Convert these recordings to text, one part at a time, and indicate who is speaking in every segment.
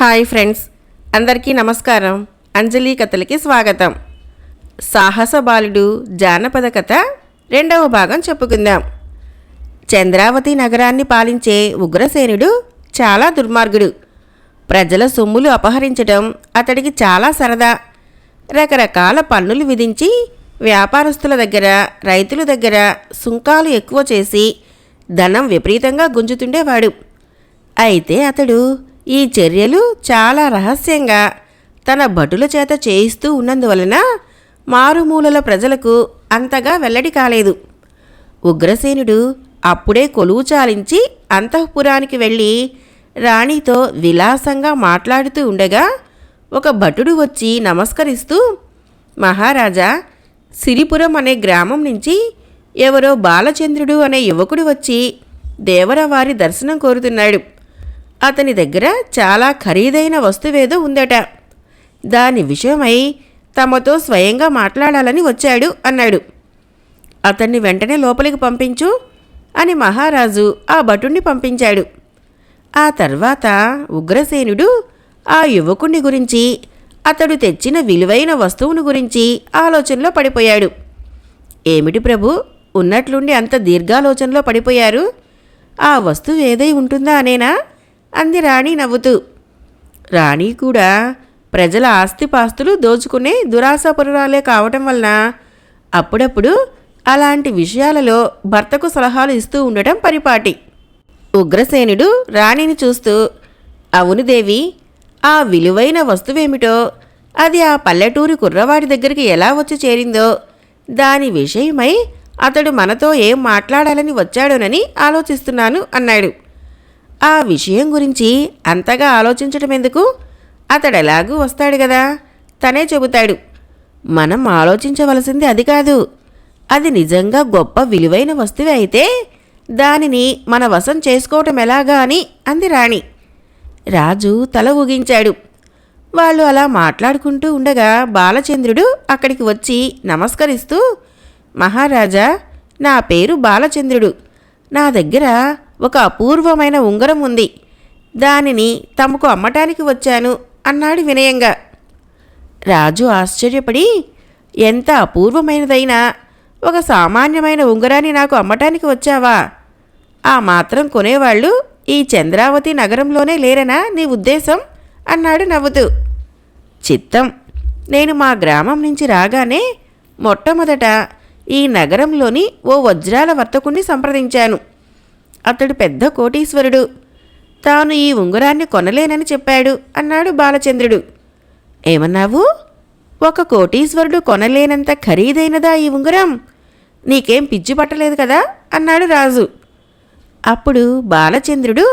Speaker 1: Hi friends, అందరికీ నమస్కారం. అంజలి కథలకి స్వాగతం. సాహస బాలుడు జానపద కథ రెండవ భాగం చెప్పుకుందాం. చంద్రావతి నగరాన్ని పాలించే ఉగ్రసేనుడు చాలా దుర్మార్గుడు. ప్రజల సొమ్ములు అపహరించడం అతడికి చాలా సరదా. రకరకాల పన్నులు విధించి వ్యాపారస్తుల దగ్గర, రైతుల దగ్గర సుంకాలు ఎక్కువ చేసి ధనం విపరీతంగా గుంజుతుండేవాడు. అయితే అతడు ఈ చర్యలు చాలా రహస్యంగా తన భటుల చేత చేయిస్తూ ఉన్నందువలన మారుమూలల ప్రజలకు అంతగా వెల్లడి కాలేదు. ఉగ్రసేనుడు అప్పుడే కొలువు చాలించి అంతఃపురానికి వెళ్ళి రాణితో విలాసంగా మాట్లాడుతూ ఉండగా ఒక భటుడు వచ్చి నమస్కరిస్తూ, మహారాజా, సిరిపురం అనే గ్రామం నుంచి ఎవరో బాలచంద్రుడు అనే యువకుడు వచ్చి దేవరవారి దర్శనం కోరుతున్నాడు. అతని దగ్గర చాలా ఖరీదైన వస్తువేదో ఉందట. దాని విషయమై తమతో స్వయంగా మాట్లాడాలని వచ్చాడు అన్నాడు. అతన్ని వెంటనే లోపలికి పంపించు అని మహారాజు ఆ భటుణ్ణి పంపించాడు. ఆ తర్వాత ఉగ్రసేనుడు ఆ యువకుణ్ణి గురించి, అతడు తెచ్చిన విలువైన వస్తువును గురించి ఆలోచనలో పడిపోయాడు. ఏమిటి ప్రభు, ఉన్నట్లుండి అంత దీర్ఘాలోచనలో పడిపోయారు? ఆ వస్తువు ఏదై ఉంటుందా అనేనా అంది రాణి నవ్వుతూ. రాణి కూడా ప్రజల ఆస్తిపాస్తులు దోచుకునే దురాశపరురాలే కావటం వలన అప్పుడప్పుడు అలాంటి విషయాలలో భర్తకు సలహాలు ఇస్తూ ఉండటం పరిపాటి. ఉగ్రసేనుడు రాణిని చూస్తూ, అవును దేవి, ఆ విలువైన వస్తువేమిటో, అది ఆ పల్లెటూరి కుర్రవాడి దగ్గరికి ఎలా వచ్చి చేరిందో, దాని విషయమై అతడు మనతో ఏం మాట్లాడాలని వచ్చాడోనని ఆలోచిస్తున్నాను అన్నాడు. ఆ విషయం గురించి అంతగా ఆలోచించటం ఎందుకు? అతడెలాగూ వస్తాడు కదా, తనే చెబుతాడు. మనం ఆలోచించవలసింది అది కాదు. అది నిజంగా గొప్ప విలువైన వస్తువే అయితే దానిని మన వశం చేసుకోవటం ఎలాగా అని అంది రాణి. రాజు తల ఊగించాడు. వాళ్ళు అలా మాట్లాడుకుంటూ ఉండగా బాలచంద్రుడు అక్కడికి వచ్చి నమస్కరిస్తూ, మహారాజా, నా పేరు బాలచంద్రుడు. నా దగ్గర ఒక అపూర్వమైన ఉంగరం ఉంది. దానిని తమకు అమ్మటానికి వచ్చాను అన్నాడు వినయంగా. రాజు ఆశ్చర్యపడి, ఎంత అపూర్వమైనదైనా ఒక సామాన్యమైన ఉంగరాన్ని నాకు అమ్మటానికి వచ్చావా? ఆ మాత్రం కొనేవాళ్ళు ఈ చంద్రావతి నగరంలోనే లేరనా నీ ఉద్దేశం అన్నాడు నవ్వుతూ. చిత్తం, నేను మా గ్రామం నుంచి రాగానే మొట్టమొదట ఈ నగరంలోని ఓ వజ్రాల వర్తకుణ్ణి సంప్రదించాను. అతడు పెద్ద కోటీశ్వరుడు. తాను ఈ ఉంగరాన్ని కొనలేనని చెప్పాడు అన్నాడు బాలచంద్రుడు. ఏమన్నావు? ఒక కోటీశ్వరుడు కొనలేనంత ఖరీదైనదా ఈ ఉంగరం? నీకేం పిచ్చి పట్టలేదు కదా అన్నాడు రాజు. అప్పుడు బాలచంద్రుడు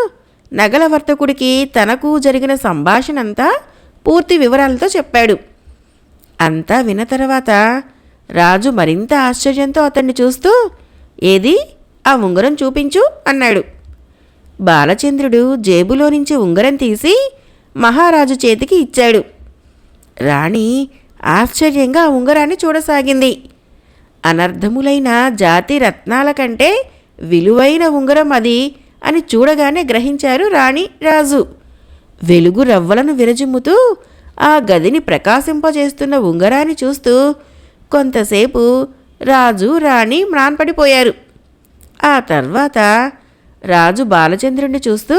Speaker 1: నగల వర్తకుడికి తనకు జరిగిన సంభాషణంతా పూర్తి వివరాలతో చెప్పాడు. అంతా విన్న తర్వాత రాజు మరింత ఆశ్చర్యంతో అతన్ని చూస్తూ, ఏది, ఆ ఉంగరం చూపించు అన్నాడు. బాలచంద్రుడు జేబులో నుంచి ఉంగరం తీసి మహారాజు చేతికి ఇచ్చాడు. రాణి ఆశ్చర్యంగా ఆ ఉంగరాన్ని చూడసాగింది. అనర్ధములైన జాతి రత్నాల కంటే విలువైన ఉంగరం అది అని చూడగానే గ్రహించారు రాణి, రాజు. వెలుగు రవ్వలను విరజిమ్ముతూ ఆ గదిని ప్రకాశింపజేస్తున్న ఉంగరాన్ని చూస్తూ కొంతసేపు రాజు, రాణి మ్రాన్పడిపోయారు. ఆ తర్వాత రాజు బాలచంద్రుణ్ణి చూస్తూ,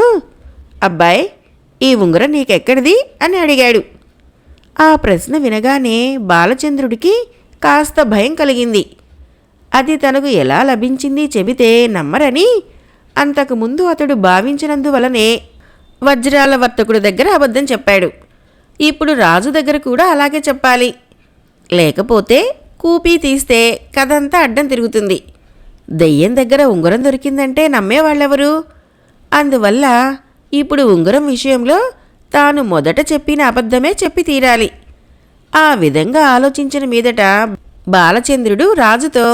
Speaker 1: అబ్బాయ్, ఈ ఉంగరం నీకెక్కడిది అని అడిగాడు. ఆ ప్రశ్న వినగానే బాలచంద్రుడికి కాస్త భయం కలిగింది. అది తనకు ఎలా లభించింది చెబితే నమ్మరని అంతకుముందు అతడు భావించినందువలనే వజ్రాల వర్తకుడి దగ్గర అబద్ధం చెప్పాడు. ఇప్పుడు రాజు దగ్గర కూడా అలాగే చెప్పాలి. లేకపోతే కూపీ తీస్తే కథంతా అడ్డం తిరుగుతుంది. దెయ్యం దగ్గర ఉంగరం దొరికిందంటే నమ్మేవాళ్ళెవరు? అందువల్ల ఇప్పుడు ఉంగరం విషయంలో తాను మొదట చెప్పిన అబద్ధమే చెప్పి తీరాలి. ఆ విధంగా ఆలోచించిన మీదట బాలచంద్రుడు రాజుతో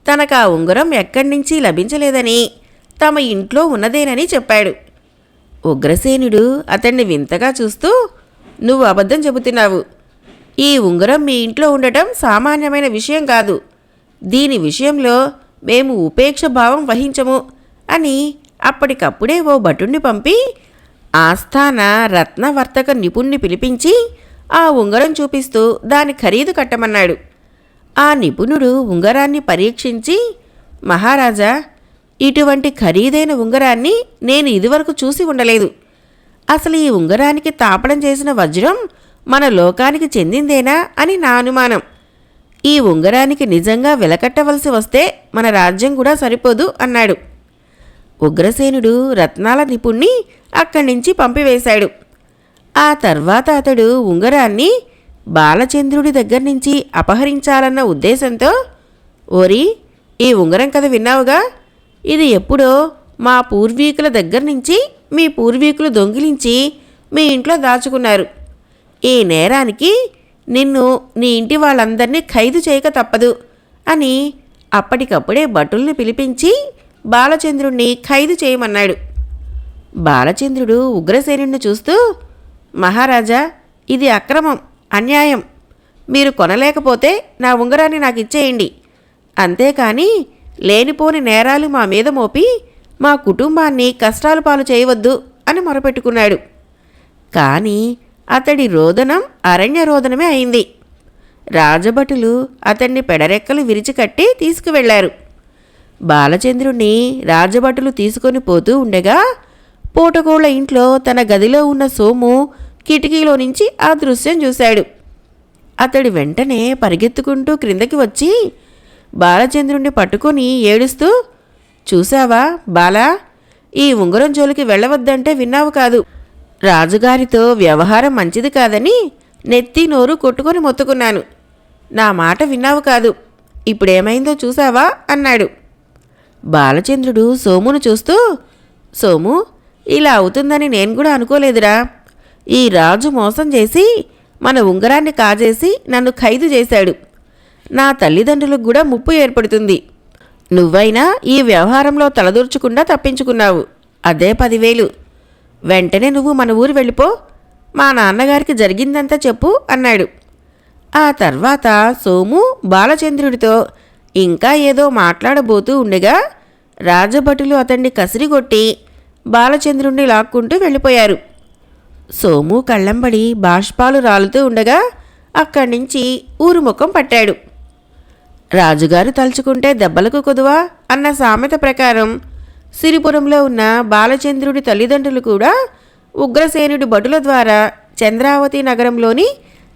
Speaker 1: తనకు ఆ ఉంగరం ఎక్కడి నుంచి లభించలేదని, తమ ఇంట్లో ఉన్నదేనని చెప్పాడు. ఉగ్రసేనుడు అతన్ని వింతగా చూస్తూ, నువ్వు అబద్ధం చెబుతున్నావు. ఈ ఉంగరం మీ ఇంట్లో ఉండటం సామాన్యమైన విషయం కాదు. దీని విషయంలో మేము ఉపేక్ష భావం వహించము అని అప్పటికప్పుడే ఓ భటుణ్ణి పంపి ఆస్థాన రత్నవర్తక నిపుణ్ణి పిలిపించి ఆ ఉంగరం చూపిస్తూ దాని ఖరీదు కట్టమన్నాడు. ఆ నిపుణుడు ఉంగరాన్ని పరీక్షించి, మహారాజా, ఇటువంటి ఖరీదైన ఉంగరాన్ని నేను ఇదివరకు చూసి ఉండలేదు. అసలు ఈ ఉంగరానికి తాపడం చేసిన వజ్రం మన లోకానికి చెందిందేనా అని నా అనుమానం. ఈ ఉంగరానికి నిజంగా వెలకట్టవలసి వస్తే మన రాజ్యం కూడా సరిపోదు అన్నాడు. ఉగ్రసేనుడు రత్నాల నిపుణ్ణి అక్కడి నుంచి పంపివేశాడు. ఆ తర్వాత అతడు ఉంగరాన్ని బాలచంద్రుడి దగ్గర నుంచి అపహరించాలన్న ఉద్దేశంతో, ఓరి, ఈ ఉంగరం కథ విన్నావుగా? ఇది ఎప్పుడో మా పూర్వీకుల దగ్గర నుంచి మీ పూర్వీకులు దొంగిలించి మీ ఇంట్లో దాచుకున్నారు. ఈ నేరానికి నిన్ను నీ ఇంటి వాళ్ళందరినీ ఖైదు చేయక తప్పదు అని అప్పటికప్పుడే భటుల్ని పిలిపించి బాలచంద్రుణ్ణి ఖైదు చేయమన్నాడు. బాలచంద్రుడు ఉగ్రసేనుణ్ణి చూస్తూ, మహారాజా, ఇది అక్రమం, అన్యాయం. మీరు కొనలేకపోతే నా ఉంగరాన్ని నాకు ఇచ్చేయండి. అంతేకాని లేనిపోని నేరాలు మా మీద మోపి మా కుటుంబాన్ని కష్టాలు పాలు చేయవద్దు అని మొరపెట్టుకున్నాడు. కానీ అతడి రోదనం అరణ్య రోదనమే అయింది. రాజభటులు అతన్ని పెడరెక్కలు విరిచికట్టి తీసుకువెళ్లారు. బాలచంద్రుణ్ణి రాజభటులు తీసుకొని పోతూ ఉండగా పూటకోళ్ల ఇంట్లో తన గదిలో ఉన్న సోము కిటికీలో నుంచి ఆ దృశ్యం చూశాడు. అతడి వెంటనే పరిగెత్తుకుంటూ క్రిందకి వచ్చి బాలచంద్రుణ్ణి పట్టుకొని ఏడుస్తూ, చూశావా బాలా, ఈ ఉంగరం జోలికి వెళ్ళవద్దంటే విన్నావు కాదు. రాజుగారితో వ్యవహారం మంచిది కాదని నెత్తి నోరు కొట్టుకొని మొత్తుకున్నాను. నా మాట విన్నావు కాదు. ఇప్పుడేమైందో చూశావా అన్నాడు. బాలచంద్రుడు సోమును చూస్తూ, సోము, ఇలా అవుతుందని నేను కూడా అనుకోలేదురా. ఈ రాజు మోసం చేసి మన ఉంగరాన్ని కాజేసి నన్ను ఖైదు చేశాడు. నా తల్లిదండ్రులకు కూడా ముప్పు ఏర్పడుతుంది. నువ్వైనా ఈ వ్యవహారంలో తలదూర్చకుండా తప్పించుకున్నావు. అదే 10,000. వెంటనే నువ్వు మన ఊరు వెళ్ళిపో. మా నాన్నగారికి జరిగిందంతా చెప్పు అన్నాడు. ఆ తర్వాత సోము బాలచంద్రుడితో ఇంకా ఏదో మాట్లాడబోతూ ఉండగా రాజభటులు అతన్ని కసిరిగొట్టి బాలచంద్రుణ్ణి లాక్కుంటూ వెళ్ళిపోయారు. సోము కళ్ళంబడి బాష్పాలు రాలుతూ ఉండగా అక్కడి నుంచి ఊరు ముఖం పట్టాడు. రాజుగారు తలుచుకుంటే దెబ్బలకు కొదువా అన్న సామెత ప్రకారం సిరిపురంలో ఉన్న బాలచంద్రుడి తల్లిదండ్రులు కూడా ఉగ్రసేనుడి భటుల ద్వారా చంద్రావతి నగరంలోని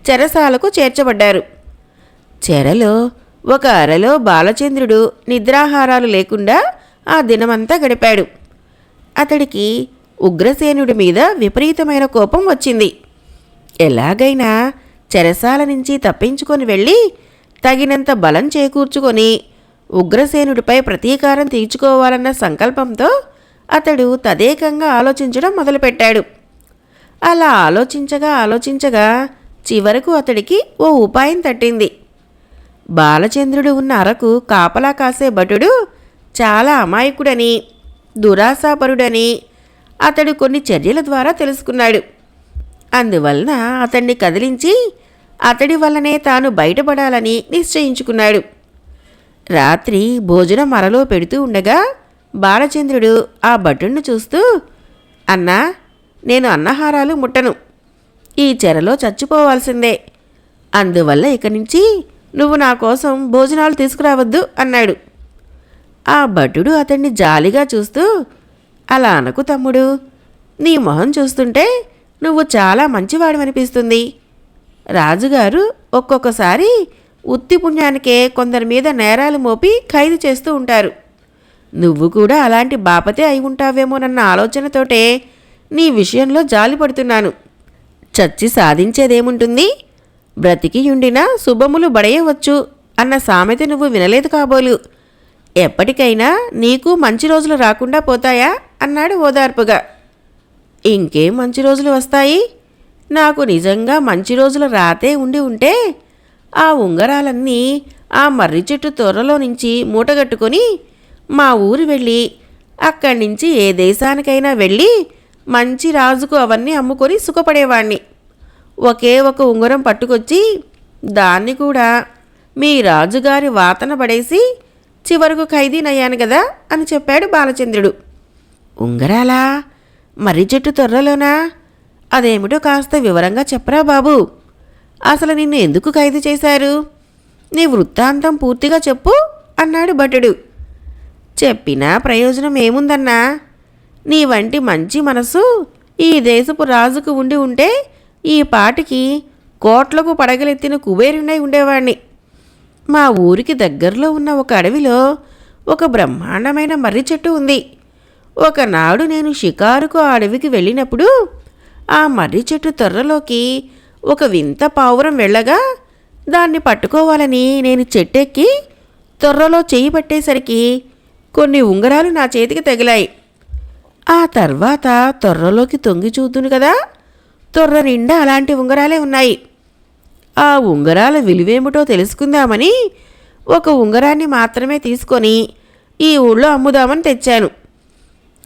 Speaker 1: చెరసాలకు చేర్చబడ్డారు. చెరలో ఒక అరలో బాలచంద్రుడు నిద్రాహారాలు లేకుండా ఆ దినమంతా గడిపాడు. అతడికి ఉగ్రసేనుడి మీద విపరీతమైన కోపం వచ్చింది. ఎలాగైనా చెరసాల నుంచి తప్పించుకొని వెళ్ళి తగినంత బలం చేకూర్చుకొని ఉగ్రసేనుడిపై ప్రతీకారం తీర్చుకోవాలన్న సంకల్పంతో అతడు తదేకంగా ఆలోచించడం మొదలుపెట్టాడు. అలా ఆలోచించగా చివరకు అతడికి ఓ ఉపాయం తట్టింది. బాలచంద్రుడు ఉన్న అరకు కాపలా కాసే భటుడు చాలా అమాయకుడని, దురాశాపరుడని అతడు కొన్ని చర్యల ద్వారా తెలుసుకున్నాడు. అందువలన అతన్ని కదిలించి అతడి వల్లనే తాను బయటపడాలని నిశ్చయించుకున్నాడు. రాత్రి భోజనం అరలో పెడుతూ ఉండగా బాలచంద్రుడు ఆ భటుణ్ణి చూస్తూ, అన్నా, నేను అన్నహారాలు ముట్టను. ఈ చెరలో చచ్చిపోవాల్సిందే. అందువల్ల ఇక నుంచి నువ్వు నా కోసం భోజనాలు తీసుకురావద్దు అన్నాడు. ఆ భటుడు అతన్ని జాలిగా చూస్తూ, అలా అనకు తమ్ముడు. నీ మొహం చూస్తుంటే నువ్వు చాలా మంచివాడివనిపిస్తుంది. రాజుగారు ఒక్కొక్కసారి ఉత్తి పుణ్యానికే కొందరి మీద నేరాలు మోపి ఖైదు చేస్తూ ఉంటారు. నువ్వు కూడా అలాంటి బాపతే అయి ఉంటావేమోనన్న ఆలోచనతోటే నీ విషయంలో జాలి పడుతున్నాను. చచ్చి సాధించేదేముంటుంది? బ్రతికియుండినా శుభములు బడయవచ్చు అన్న సామెత నువ్వు వినలేదు కాబోలు. ఎప్పటికైనా నీకు మంచి రోజులు రాకుండా పోతాయా అన్నాడు ఓదార్పుగా. ఇంకేం మంచి రోజులు వస్తాయి? నాకు నిజంగా మంచి రోజుల రాతే ఉండి ఉంటే ఆ ఉంగరాలన్నీ ఆ మర్రి చెట్టు తొర్రలో నుంచి మూటగట్టుకొని మా ఊరు వెళ్ళి అక్కడి నుంచి ఏ దేశానికైనా వెళ్ళి మంచి రాజుకు అవన్నీ అమ్ముకొని సుఖపడేవాణ్ణి. ఒకే ఒక ఉంగరం పట్టుకొచ్చి దాన్ని కూడా మీ రాజుగారి వాతన పడేసి చివరకు ఖైదీనయ్యాను కదా అని చెప్పాడు బాలచంద్రుడు. ఉంగరాలా? మర్రి చెట్టు తొర్రలోనా? అదేమిటో కాస్త వివరంగా చెప్పరా బాబు. అసలు నిన్ను ఎందుకు ఖైదు చేశారు? నీ వృత్తాంతం పూర్తిగా చెప్పు అన్నాడు భటుడు. చెప్పినా ప్రయోజనం ఏముందన్నా? నీ వంటి మంచి మనసు ఈ దేశపు రాజుకు ఉండి ఉంటే ఈ పాటికి కోట్లకు పడగలెత్తిన కుబేరునై ఉండేవాణ్ణి. మా ఊరికి దగ్గరలో ఉన్న ఒక అడవిలో ఒక బ్రహ్మాండమైన మర్రి చెట్టు ఉంది. ఒకనాడు నేను షికారుకు ఆ అడవికి వెళ్ళినప్పుడు ఆ మర్రి చెట్టు తొర్రలోకి ఒక వింత పావురం వెళ్ళగా దాన్ని పట్టుకోవాలని నేను చెట్టెక్కి తొర్రలో చెయ్యి పట్టేసరికి కొన్ని ఉంగరాలు నా చేతికి తగిలాయి. ఆ తర్వాత తొర్రలోకి తొంగి చూద్దును కదా, తొర్ర నిండా అలాంటి ఉంగరాలే ఉన్నాయి. ఆ ఉంగరాల విలువేమిటో తెలుసుకుందామని ఒక ఉంగరాన్ని మాత్రమే తీసుకొని ఈ ఊళ్ళో అమ్ముదామని తెచ్చాను.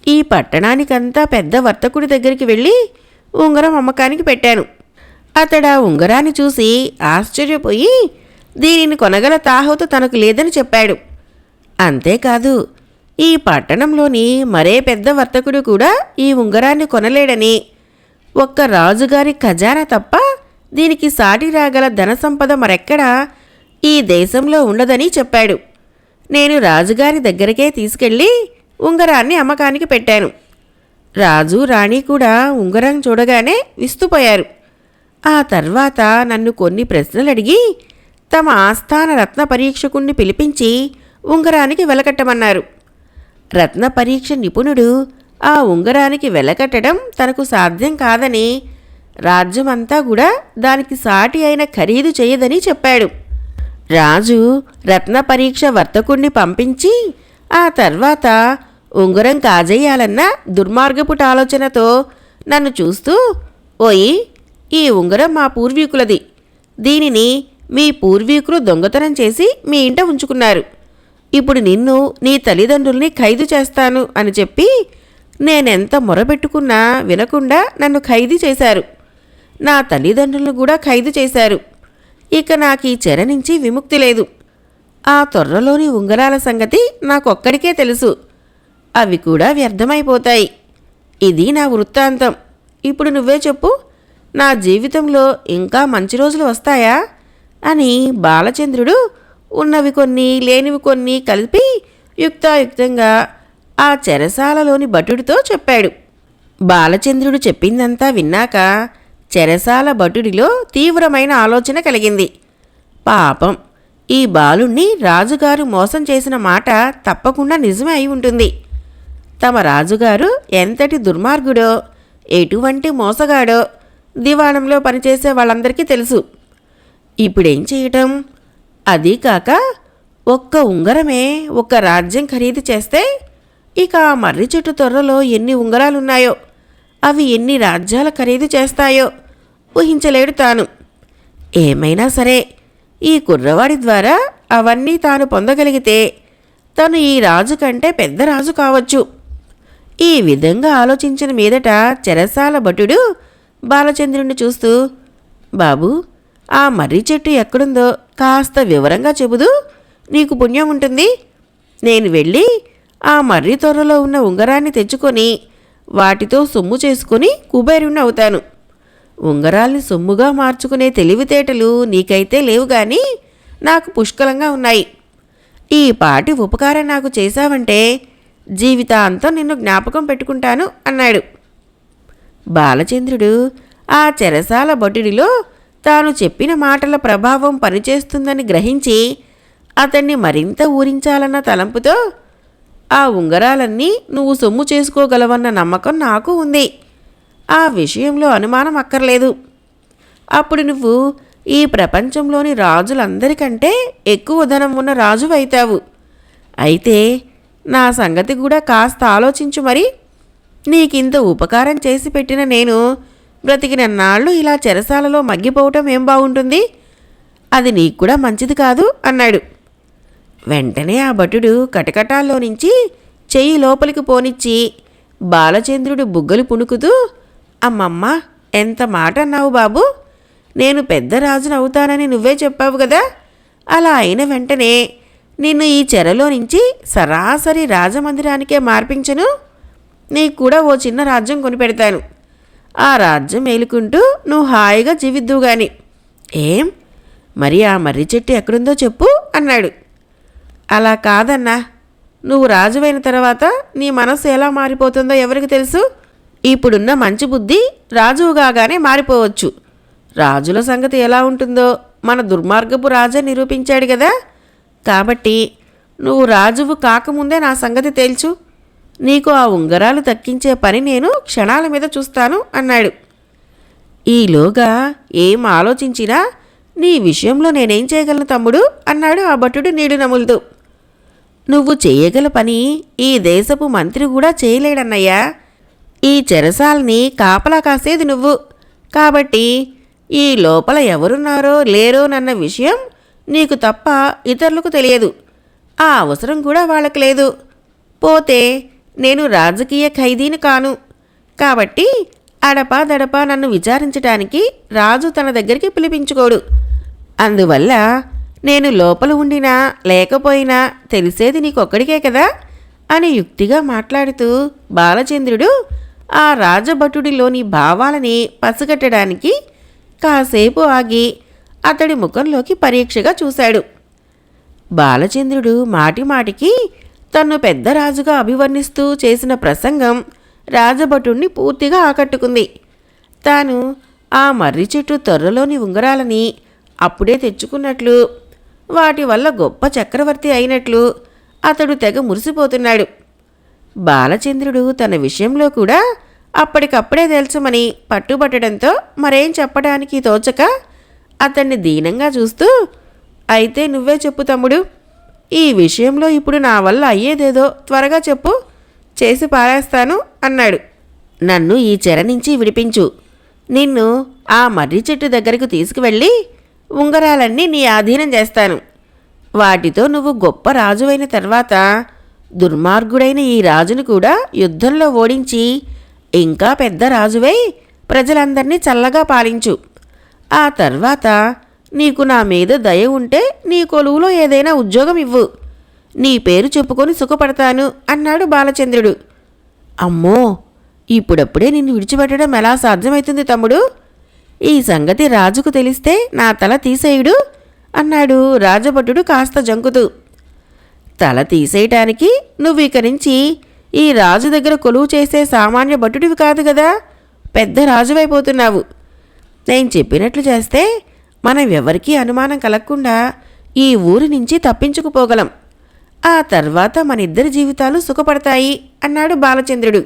Speaker 1: ఈ పట్టణానికంతా పెద్ద వర్తకుడి దగ్గరికి వెళ్ళి ఉంగరం అమ్మకానికి పెట్టాను. అతడు ఆ ఉంగరాన్ని చూసి ఆశ్చర్యపోయి దీనిని కొనగల తాహతు తనకు లేదని చెప్పాడు. అంతేకాదు, ఈ పట్టణంలోని మరే పెద్ద వర్తకుడు కూడా ఈ ఉంగరాన్ని కొనలేడని, ఒక్క రాజుగారి ఖజానా తప్ప దీనికి సాటి రాగల ధన సంపద మరెక్కడా ఈ దేశంలో ఉండదని చెప్పాడు. నేను రాజుగారి దగ్గరకే తీసుకెళ్ళి ఉంగరాన్ని అమ్మకానికి పెట్టాను. రాజు రాణి కూడా ఉంగరం చూడగానే విస్తుపోయారు. ఆ తర్వాత నన్ను కొన్ని ప్రశ్నలు అడిగి తమ ఆస్థాన రత్న పరీక్షకుణ్ణి పిలిపించి ఉంగరానికి వెలకట్టమన్నారు. రత్న పరీక్ష నిపుణుడు ఆ ఉంగరానికి వెలకట్టడం తనకు సాధ్యం కాదని, రాజ్యమంతా కూడా దానికి సాటి అయిన ఖరీదు చేయదని చెప్పాడు. రాజు రత్న పరీక్ష వర్తకుణ్ణి పంపించి ఆ తర్వాత ఉంగరం కాజేయాలన్న దుర్మార్గపుట ఆలోచనతో నన్ను చూస్తూ, ఓయి, ఈ ఉంగరం మా పూర్వీకులది. దీనిని మీ పూర్వీకులు దొంగతనం చేసి మీ ఇంట ఉంచుకున్నారు. ఇప్పుడు నిన్ను నీ తల్లిదండ్రుల్ని ఖైదు చేస్తాను అని చెప్పి నేనెంత మొరబెట్టుకున్నా వినకుండా నన్ను ఖైదు చేశారు. నా తల్లిదండ్రులను కూడా ఖైదు చేశారు. ఇక నాకు ఈ చెర నుంచి విముక్తి లేదు. ఆ తొర్రలోని ఉంగరాల సంగతి నాకొక్కడికే తెలుసు. అవి కూడా వ్యర్థమైపోతాయి. ఇది నా వృత్తాంతం. ఇప్పుడు నువ్వే చెప్పు, నా జీవితంలో ఇంకా మంచి రోజులు వస్తాయా అని బాలచంద్రుడు ఉన్నవి కొన్ని లేనివి కొన్ని కలిపి యుక్తాయుక్తంగా ఆ చెరసాలలోని భటుడితో చెప్పాడు. బాలచంద్రుడు చెప్పిందంతా విన్నాక చెరసాల భటుడిలో తీవ్రమైన ఆలోచన కలిగింది. పాపం, ఈ బాలుణ్ణి రాజుగారు మోసం చేసిన మాట తప్పకుండా నిజమే అయి ఉంటుంది. తమ రాజుగారు ఎంతటి దుర్మార్గుడో, ఎటువంటి మోసగాడో దివాణంలో పనిచేసే వాళ్ళందరికీ తెలుసు. ఇప్పుడేం చేయటం? అదీ కాక ఒక్క ఉంగరమే ఒక్క రాజ్యం ఖరీదు చేస్తే ఇక ఆ మర్రి చెట్టు తొర్రలో ఎన్ని ఉంగరాలున్నాయో, అవి ఎన్ని రాజ్యాల ఖరీదు చేస్తాయో ఊహించలేడు తాను. ఏమైనా సరే ఈ కుర్రవాడి ద్వారా అవన్నీ తాను పొందగలిగితే తను ఈ రాజు కంటే పెద్ద రాజు కావచ్చు. ఈ విధంగా ఆలోచించిన మీదట చెరసాల భటుడు బాలచంద్రుణ్ణి చూస్తూ, బాబు, ఆ మర్రి చెట్టు ఎక్కడుందో కాస్త వివరంగా చెబుదు, నీకు పుణ్యం ఉంటుంది. నేను వెళ్ళి ఆ మర్రి తొర్రలో ఉన్న ఉంగరాన్ని తెచ్చుకొని వాటితో సొమ్ము చేసుకొని కుబేరుణ్ణి అవుతాను. ఉంగరాల్ని సొమ్ముగా మార్చుకునే తెలివితేటలు నీకైతే లేవు గాని నాకు పుష్కలంగా ఉన్నాయి. ఈ పాటి ఉపకారం నాకు చేశావంటే జీవితాంతం నిన్ను జ్ఞాపకం పెట్టుకుంటాను అన్నాడు. బాలచంద్రుడు ఆ చెరసాల భటుడిలో తాను చెప్పిన మాటల ప్రభావం పనిచేస్తుందని గ్రహించి అతన్ని మరింత ఊరించాలన్న తలంపుతో, ఆ ఉంగరాలన్నీ నువ్వు సొమ్ము చేసుకోగలవన్న నమ్మకం నాకు ఉంది. ఆ విషయంలో అనుమానం అక్కర్లేదు. అప్పుడు నువ్వు ఈ ప్రపంచంలోని రాజులందరికంటే ఎక్కువ ధనం ఉన్న రాజు అవుతావు. అయితే నా సంగతి కూడా కాస్త ఆలోచించు మరి. నీకింత ఉపకారం చేసి పెట్టిన నేను బ్రతికిన నాళ్ళు ఇలా చెరసాలలో మగ్గిపోవటం ఏం బాగుంటుంది? అది నీకు కూడా మంచిది కాదు అన్నాడు. వెంటనే ఆ భటుడు కటకటాల్లో నుంచి చెయ్యి లోపలికి పోనిచ్చి బాలచంద్రుడు బుగ్గలు పుణుకుతూ, అమ్మమ్మ, ఎంత మాట అన్నావు బాబు. నేను పెద్ద రాజునవుతానని నువ్వే చెప్పావు కదా. అలా అయిన వెంటనే నిన్ను ఈ చెరలో నుంచి సరాసరి రాజమందిరానికే మార్పించను. నీకు కూడా ఓ చిన్న రాజ్యం కొనిపెడతాను. ఆ రాజ్యం మేలుకుంటూ నువ్వు హాయిగా జీవిద్దువు గాని. ఏం మరి ఆ మర్రి చెట్టు ఎక్కడుందో చెప్పు అన్నాడు. అలా కాదన్నా, నువ్వు రాజువైన తర్వాత నీ మనస్సు ఎలా మారిపోతుందో ఎవరికి తెలుసు? ఇప్పుడున్న మంచి బుద్ధి రాజువుగానే మారిపోవచ్చు. రాజుల సంగతి ఎలా ఉంటుందో మన దుర్మార్గపు రాజే నిరూపించాడు కదా. కాబట్టి నువ్వు రాజువు కాకముందే నా సంగతి తేల్చు. నీకు ఆ ఉంగరాలు దక్కించే పని నేను క్షణాల మీద చూస్తాను అన్నాడు. ఈలోగా ఏం ఆలోచించినా నీ విషయంలో నేనేం చేయగలను తమ్ముడు అన్నాడు ఆ భటుడు నీడు నములుతూ. నువ్వు చేయగల పని ఈ దేశపు మంత్రి కూడా చేయలేడన్నయ్యా. ఈ చెరసాలని కాపలా కాసేది నువ్వు. కాబట్టి ఈ లోపల ఎవరున్నారో లేరోనన్న విషయం నీకు తప్ప ఇతరులకు తెలియదు. ఆ అవసరం కూడా వాళ్ళకి లేదు. పోతే నేను రాజకీయ ఖైదీని కాను. కాబట్టి అడపా దడపా నన్ను విచారించటానికి రాజు తన దగ్గరికి పిలిపించుకోడు. అందువల్ల నేను లోపల ఉండినా లేకపోయినా తెలిసేది నీకొక్కడికే కదా అని యుక్తిగా మాట్లాడుతూ బాలచంద్రుడు ఆ రాజభటుడిలోని భావాలని పసిగట్టడానికి కాసేపు ఆగి అతడి ముఖంలోకి పరీక్షగా చూశాడు. బాలచంద్రుడు మాటిమాటికి తన్ను పెద్ద రాజుగా అభివర్ణిస్తూ చేసిన ప్రసంగం రాజభటుణ్ణి పూర్తిగా ఆకట్టుకుంది. తాను ఆ మర్రి చెట్టు తొర్రలోని ఉంగరాలని అప్పుడే తెచ్చుకున్నట్లు, వాటి వల్ల గొప్ప చక్రవర్తి అయినట్లు అతడు తెగ మురిసిపోతున్నాడు. బాలచంద్రుడు తన విషయంలో కూడా అప్పటికప్పుడే తేల్చమని పట్టుబట్టడంతో మరేం చెప్పడానికి తోచక అతన్ని దీనంగా చూస్తూ, అయితే నువ్వే చెప్పు తమ్ముడు. ఈ విషయంలో ఇప్పుడు నా వల్ల అయ్యేదేదో త్వరగా చెప్పు, చేసి పారేస్తాను అన్నాడు. నన్ను ఈ చెర నుంచి విడిపించు. నిన్ను ఆ మర్రి చెట్టు దగ్గరకు తీసుకువెళ్ళి ఉంగరాలన్నీ నీ ఆధీనం చేస్తాను. వాటితో నువ్వు గొప్ప రాజువైన తర్వాత దుర్మార్గుడైన ఈ రాజును కూడా యుద్ధంలో ఓడించి ఇంకా పెద్ద రాజువై ప్రజలందర్నీ చల్లగా పాలించు. ఆ తర్వాత నీకు నా మీద దయ ఉంటే నీ కొలువులో ఏదైనా ఉద్యోగం ఇవ్వు. నీ పేరు చెప్పుకొని సుఖపడతాను అన్నాడు బాలచంద్రుడు. అమ్మో, ఇప్పుడప్పుడే నిన్ను విడిచిపెట్టడం ఎలా సాధ్యమవుతుంది తమ్ముడు? ఈ సంగతి రాజుకు తెలిస్తే నా తల తీసేయుడు అన్నాడు రాజభటుడు కాస్త జంకుతూ. తల తీసేయటానికి నువ్వు ఇక నుంచి ఈ రాజు దగ్గర కొలువు చేసే సామాన్య భటుడివి కాదు కదా, పెద్ద రాజువైపోతున్నావు. నేను చెప్పినట్లు చేస్తే మనం ఎవరికీ అనుమానం కలగకుండా ఈ ఊరి నుంచి తప్పించుకుపోగలం. ఆ తర్వాత మన ఇద్దరి జీవితాలు సుఖపడతాయి అన్నాడు బాలచంద్రుడు.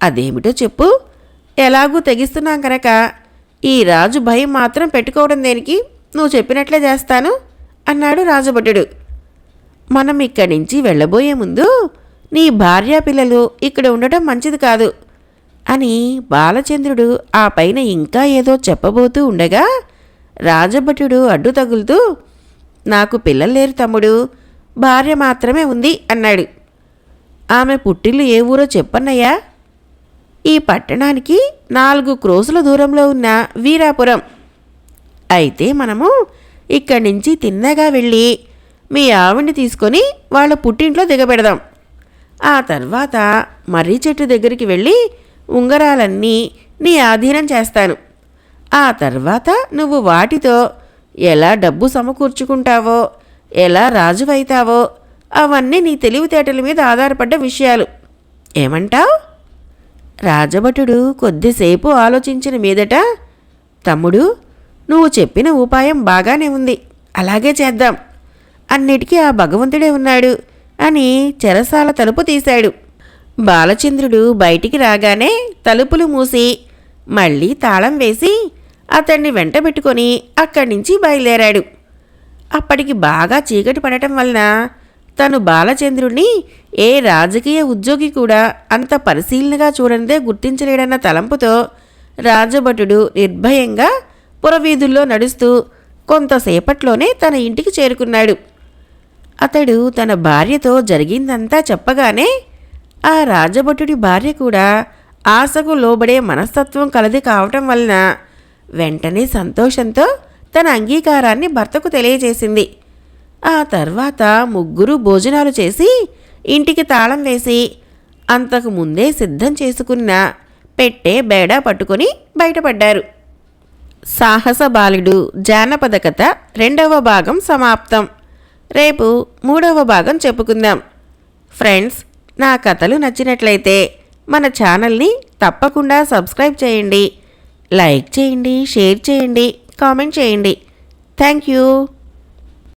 Speaker 1: అదేమిటో చెప్పు. ఎలాగూ తెగిస్తున్నాం కనుక ఈ రాజు భయం మాత్రం పెట్టుకోవడం దేనికి? నువ్వు చెప్పినట్లే చేస్తాను అన్నాడు రాజభటుడు. మనం ఇక్కడి నుంచి వెళ్ళబోయే ముందు నీ భార్యా పిల్లలు ఇక్కడ ఉండటం మంచిది కాదు అని బాలచంద్రుడు ఆ పైన ఇంకా ఏదో చెప్పబోతూ ఉండగా రాజభటుడు అడ్డు తగులుతూ, నాకు పిల్లలు లేరు తమ్ముడు, భార్య మాత్రమే ఉంది అన్నాడు. ఆమె పుట్టిల్లు ఏ ఊరో చెప్పన్నయ్యా? ఈ పట్టణానికి 4 క్రోసుల దూరంలో ఉన్న వీరాపురం. అయితే మనము ఇక్కడి నుంచి తిన్నగా వెళ్ళి మీ ఆవిడ్ని తీసుకొని వాళ్ళ పుట్టింట్లో దిగబెడదాం. ఆ తర్వాత మర్రి చెట్టు దగ్గరికి వెళ్ళి ఉంగరాలన్నీ నీ ఆధీనం చేస్తాను. ఆ తర్వాత నువ్వు వాటితో ఎలా డబ్బు సమకూర్చుకుంటావో, ఎలా రాజువైతావో అవన్నీ నీ తెలివితేటల మీద ఆధారపడ్డ విషయాలు. ఏమంటావ్? రాజభటుడు కొద్దిసేపు ఆలోచించిన మీదట, తమ్ముడు, నువ్వు చెప్పిన ఉపాయం బాగానే ఉంది, అలాగే చేద్దాం. అన్నిటికీ ఆ భగవంతుడే ఉన్నాడు అని చెరసాల తలుపు తీశాడు. బాలచంద్రుడు బయటికి రాగానే తలుపులు మూసి మళ్ళీ తాళం వేసి అతన్ని వెంటబెట్టుకొని అక్కడి నుంచి బయలుదేరాడు. అప్పటికి బాగా చీకటి పడటం వలన తను బాలచంద్రుణ్ణి ఏ రాజకీయ ఉద్యోగి కూడా అంత పరిశీలనగా చూడనిదే గుర్తించలేడన్న తలంపుతో రాజభటుడు నిర్భయంగా పురవీధుల్లో నడుస్తూ కొంతసేపట్లోనే తన ఇంటికి చేరుకున్నాడు. అతడు తన భార్యతో జరిగిందంతా చెప్పగానే ఆ రాజభటుడి భార్య కూడా ఆశకు లోబడే మనస్తత్వం కలది కావటం వలన వెంటనే సంతోషంతో తన అంగీకారాన్ని భర్తకు తెలియజేసింది. ఆ తర్వాత ముగ్గురు భోజనాలు చేసి ఇంటికి తాళం వేసి అంతకు ముందే సిద్ధం చేసుకున్న పెట్టే బేడా పట్టుకొని బయటపడ్డారు. సాహస బాలుడు జానపద కథ 2వ భాగం సమాప్తం. రేపు 3వ భాగం చెప్పుకుందాం. ఫ్రెండ్స్, నా కథలు నచ్చినట్లయితే మన ఛానల్ని తప్పకుండా సబ్స్క్రైబ్ చేయండి, లైక్ చేయండి, షేర్ చేయండి, కామెంట్ చేయండి. Thank you.